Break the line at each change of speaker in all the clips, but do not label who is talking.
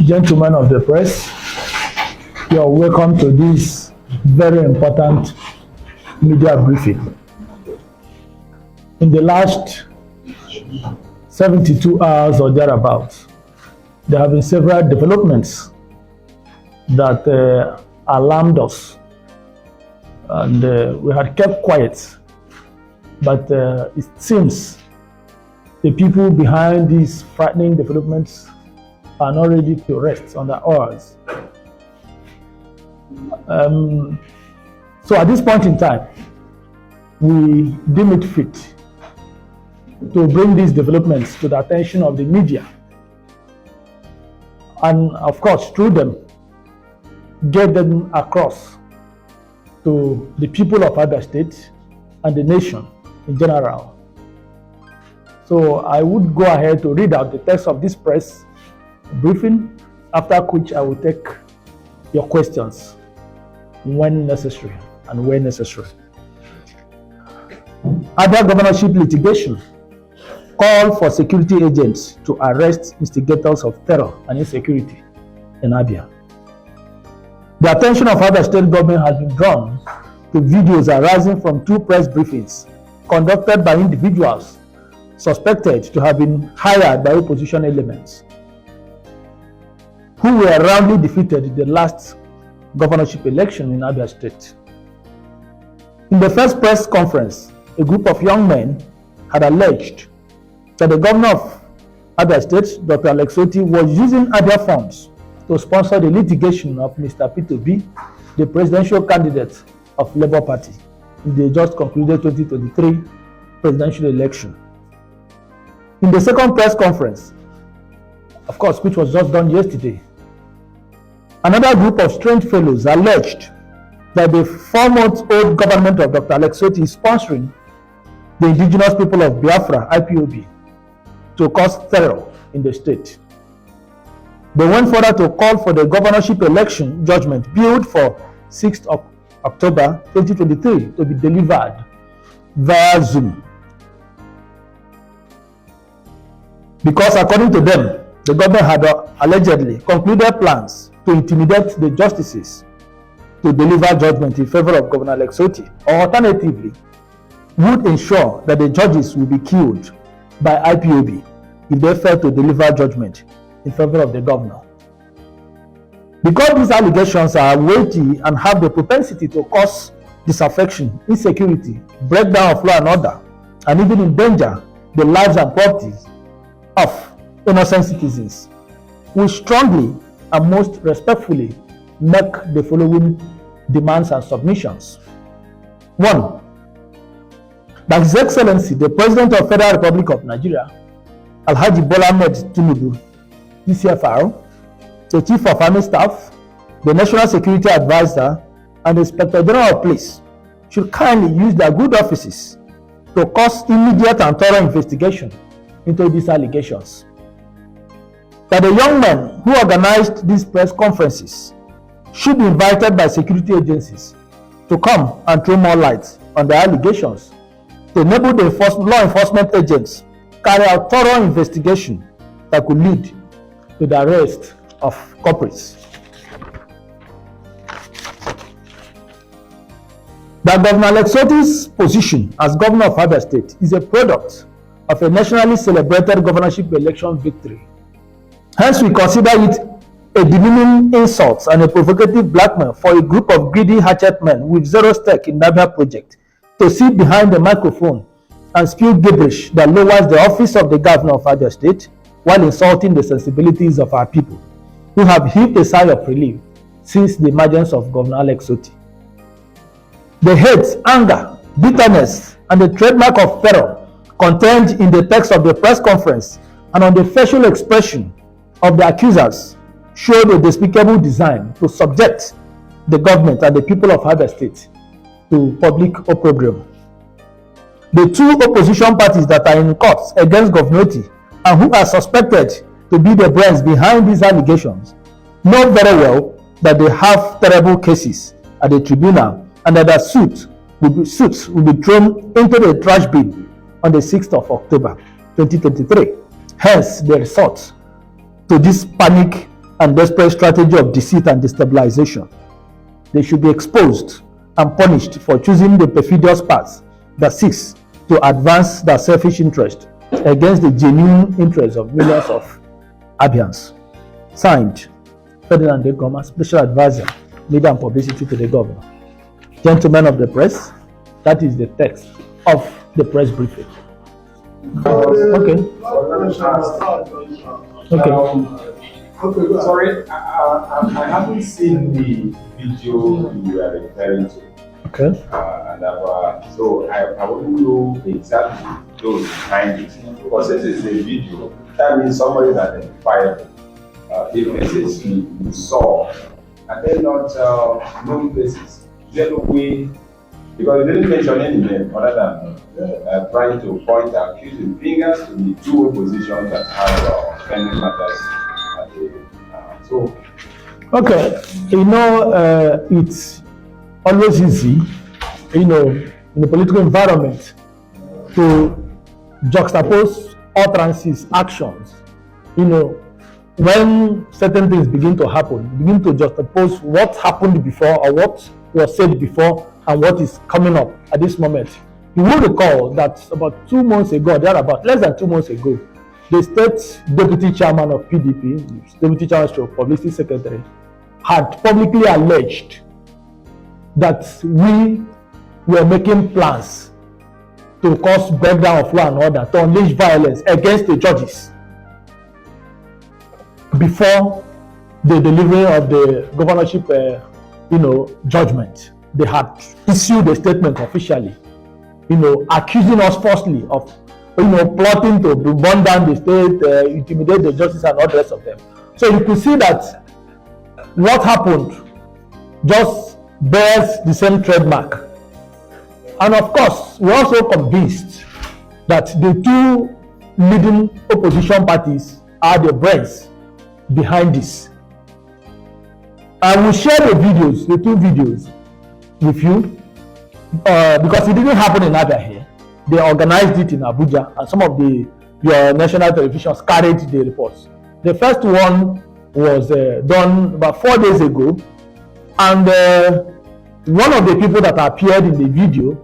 Gentlemen of the press, you are welcome to this very important media briefing. In the last 72 hours or thereabouts, there have been several developments that alarmed us, and we had kept quiet, but it seems the people behind these frightening developments are not ready to rest on their oars. So at this point in time, we deem it fit to bring these developments to the attention of the media, and of course through them get them across to the people of Abia State and the nation in general. So I would go ahead to read out the text of this press briefing, after which I will take your questions when necessary and where necessary. Abia governorship litigation call for security agents to arrest instigators of terror and insecurity in Abia. The attention of Abia State government has been drawn to videos arising from two press briefings conducted by individuals suspected to have been hired by opposition elements, who were roundly defeated in the last governorship election in Abia State. In the first press conference, a group of young men had alleged that the governor of Abia State, Dr. Alex Otti, was using Abia funds to sponsor the litigation of Mr. Peter Obi, the presidential candidate of Labour Party in the just concluded 2023 presidential election. In the second press conference, of course, which was just done yesterday, another group of strange fellows alleged that the 4-month-old government of Dr. Alex Otti is sponsoring the indigenous people of Biafra, IPOB, to cause terror in the state. They went further to call for the governorship election judgment billed for 6th of October 2023 to be delivered via Zoom. Because according to them, the government had allegedly concluded plans to intimidate the justices to deliver judgment in favor of Governor Alex Otti, or alternatively, would ensure that the judges will be killed by IPOB if they fail to deliver judgment in favor of the governor. Because these allegations are weighty and have the propensity to cause disaffection, insecurity, breakdown of law and order, and even endanger the lives and properties of innocent citizens, we strongly and most respectfully make the following demands and submissions. 1. That His Excellency, the President of the Federal Republic of Nigeria, Alhaji Bola Ahmed Tinubu, DCFR, the Chief of Army Staff, the National Security Advisor, and the Inspector General of Police should kindly use their good offices to cause immediate and thorough investigation into these allegations. That the young men who organized these press conferences should be invited by security agencies to come and throw more light on the allegations to enable the law enforcement agents carry out thorough investigation that could lead to the arrest of culprits. That Governor Alex Otti's position as governor of Abia State is a product of a nationally celebrated governorship election victory. Hence, we consider it a demeaning insult and a provocative blackmail for a group of greedy hatchet men with zero stake in the Abia project to sit behind the microphone and spew gibberish that lowers the office of the governor of Abia State while insulting the sensibilities of our people, who have heaved a sigh of relief since the emergence of Governor Alex Otti. The hate, anger, bitterness, and the trademark of terror contained in the text of the press conference and on the facial expression of the accusers showed a despicable design to subject the government and the people of Abia State to public opprobrium. The two opposition parties that are in court against Governor Otti and who are suspected to be the brains behind these allegations know very well that they have terrible cases at the tribunal and that their suits will be thrown into the trash bin on the 6th of October 2023. Hence, the resort to this panic and desperate strategy of deceit and destabilization. They should be exposed and punished for choosing the perfidious path that seeks to advance their selfish interest against the genuine interests of millions of Abians. Signed, Ferdinand Dekoma, Special Advisor, Media and Publicity to the Governor. Gentlemen of the press, that is the text of the press briefing. Okay.
Okay, sorry, I haven't seen the video you are referring to.
Okay.
So I wouldn't know exactly those behind it. Because this is a video, that means somebody is identifiable. The message you saw, and then not known places. Is there no way, because you didn't mention any name other than trying to point accusing fingers to the two oppositions that have pending matters.
Okay, it's always easy, in the political environment to juxtapose utterances, actions, when certain things begin to happen, begin to juxtapose what happened before or what was said before and what is coming up at this moment. You will recall that about 2 months ago, less than 2 months ago, the state deputy chairman of PDP, deputy chairman stroke publicity secretary, had publicly alleged that we were making plans to cause breakdown of law and order, to unleash violence against the judges before the delivery of the governorship, judgment. They had issued a statement officially, accusing us falsely of plotting to burn down the state, intimidate the justice and all the rest of them. So you could see that what happened just bears the same trademark. And of course, we're also convinced that the two leading opposition parties are the brains behind this. I will share the two videos with you, because it didn't happen in Abia here. They organized it in Abuja, and some of your national televisions carried the reports. The first one was done about 4 days ago, and one of the people that appeared in the video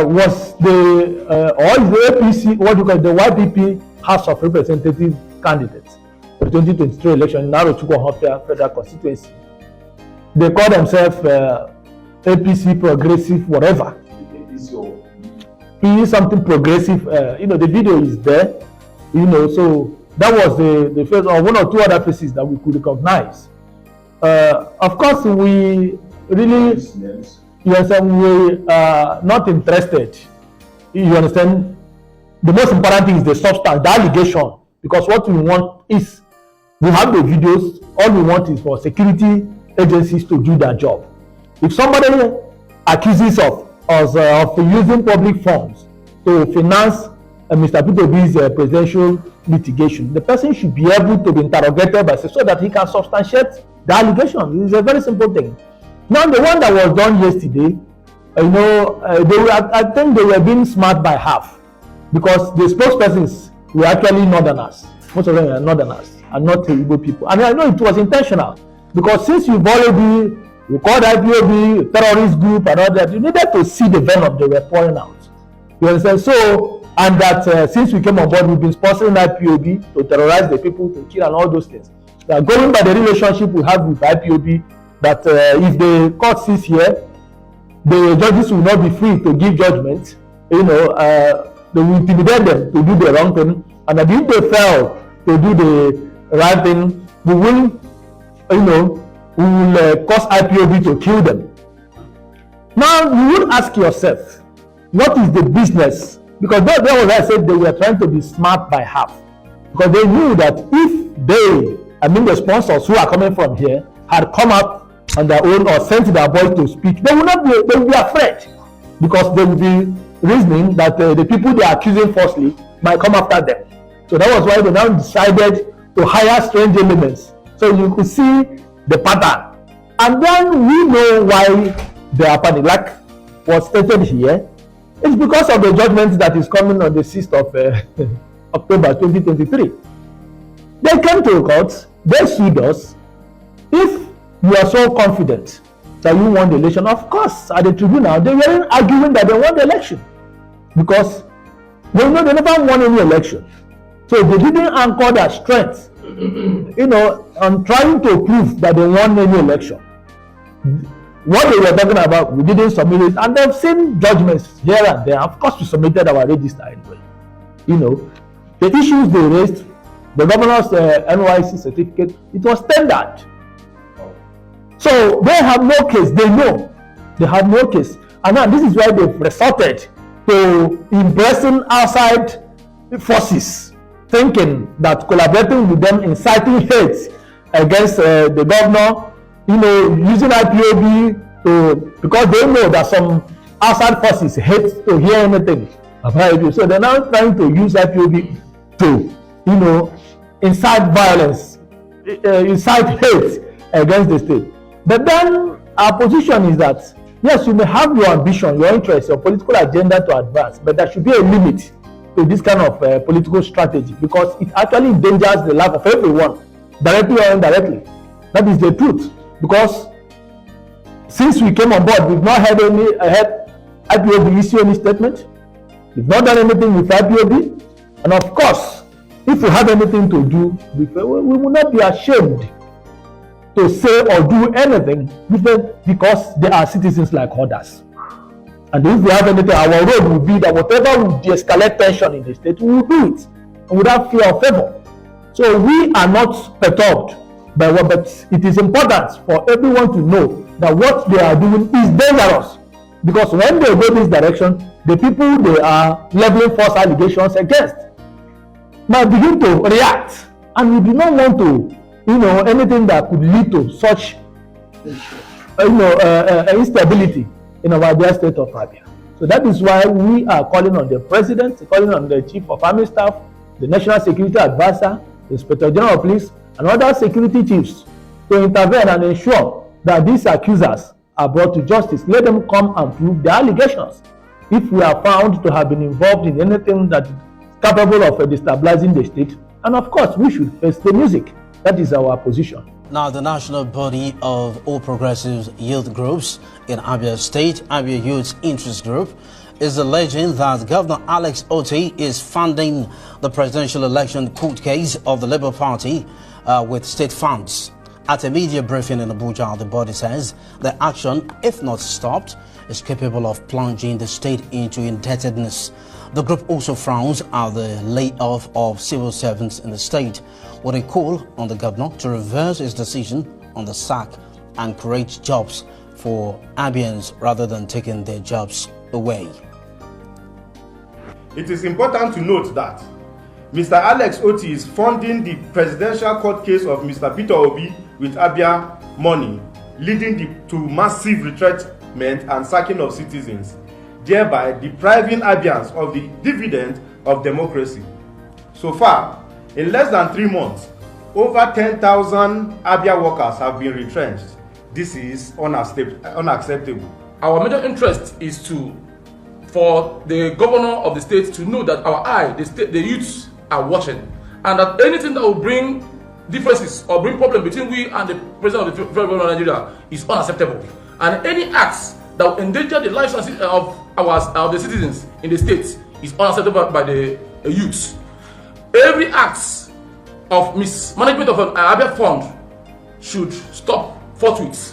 was the APC, the YPP House of Representatives candidate for the 2023 election in Narochukwu Federal Constituency. They call themselves APC Progressive, whatever. Is something progressive. The video is there. So that was the first, or one or two other places that we could recognize. Of course, we really, we are not interested. You understand? The most important thing is the substance, the allegation, because what we want is, we have the videos. All we want is for security agencies to do their job. If somebody accuses us of using public funds to finance Mr. Peter Obi's presidential litigation, the person should be able to be interrogated by so that he can substantiate the allegation. It's a very simple thing. Now, the one that was done yesterday, I think they were being smart by half, because the spokespersons were actually northerners. Most of them are northerners and not Igbo people. And I know it was intentional, because since you've already called IPOB terrorist group and all that, you needed to see the venom they were pouring out. You understand? So, and that since we came on board, we've been sponsoring IPOB to terrorize the people, to kill and all those things. Going by the relationship we have with IPOB, that if the court sees here, the judges will not be free to give judgment. They will intimidate them to do the wrong thing, and if they fail to do the right thing, we will, cause IPOB to kill them. Now, you would ask yourself, what is the business? Because that was why I said they were trying to be smart by half. Because they knew that if the sponsors who are coming from here had come up on their own or sent their boys to speak, they will be afraid. Because they will be reasoning that the people they are accusing falsely might come after them. So that was why they now decided to hire strange elements. So you could see the pattern. And then we know why they are panic. Like was stated here, it's because of the judgment that is coming on the 6th of October 2023. They came to the court They sued us. If you are so confident that you won the election, of course, at the tribunal, they weren't arguing that they won the election, because they know they never won any election. So they didn't anchor their strength, on trying to prove that they won any election. What they were talking about, we didn't submit it, and they've seen judgments here and there. Of course, we submitted our register anyway. The issues they raised, the governor's NYC certificate, it was tendered. So they have no case. They know they have no case, and now this is why they've resorted to impressing outside forces, thinking that collaborating with them, inciting hate against the governor, using IPOB because they know that some outside forces hate to hear anything about IPOB. So they're now trying to use IPOB to, incite violence, incite hate against the state. But then our position is that, yes, you may have your ambition, your interest, your political agenda to advance, but there should be a limit to this kind of political strategy, because it actually endangers the life of everyone, directly or indirectly. That is the truth. Because since we came on board, we've not had IPOB issue any statement. We've not done anything with IPOB. And of course, if we have anything to do with it, we will not be ashamed to say or do anything with them, because they are citizens like others. And if we have anything, our road will be that whatever will de-escalate tension in the state, we will do it without fear or favor. So we are not perturbed by what, but it is important for everyone to know that what they are doing is dangerous, because when they go this direction, the people they are leveling false allegations against might begin to react, and we do not want to, anything that could lead to such, instability in our dear state of Abia. So that is why we are calling on the president, calling on the chief of army staff, the national security advisor, the inspector general of police, and other security chiefs to intervene and ensure that these accusers are brought to justice. Let them come and prove their allegations. If we are found to have been involved in anything that is capable of destabilizing the state, and of course we should face the music. That is our position.
Now, the national body of all progressive youth groups in Abia State, Abia Youth Interest Group, is alleging that Governor Alex Otti is funding the presidential election court case of the Labour Party with state funds. At a media briefing in Abuja, the body says the action, if not stopped, is capable of plunging the state into indebtedness. The group also frowns at the layoff of civil servants in the state, with a call on the governor to reverse his decision on the sack and create jobs for Abians rather than taking their jobs away.
It is important to note that Mr. Alex Otti is funding the presidential court case of Mr. Peter Obi with Abia money, leading to massive retrenchment and sacking of citizens, thereby depriving Abians of the dividend of democracy. So far, in less than 3 months, over 10,000 Abia workers have been retrenched. This is unacceptable.
Our major interest is for the governor of the state to know that the youths are watching, and that anything that will bring differences or bring problem between we and the president of the federal government of Nigeria is unacceptable. And any acts that will endanger the lives of the citizens in the state is unacceptable by the youths. Every act of mismanagement of an Abia fund should stop forthwith.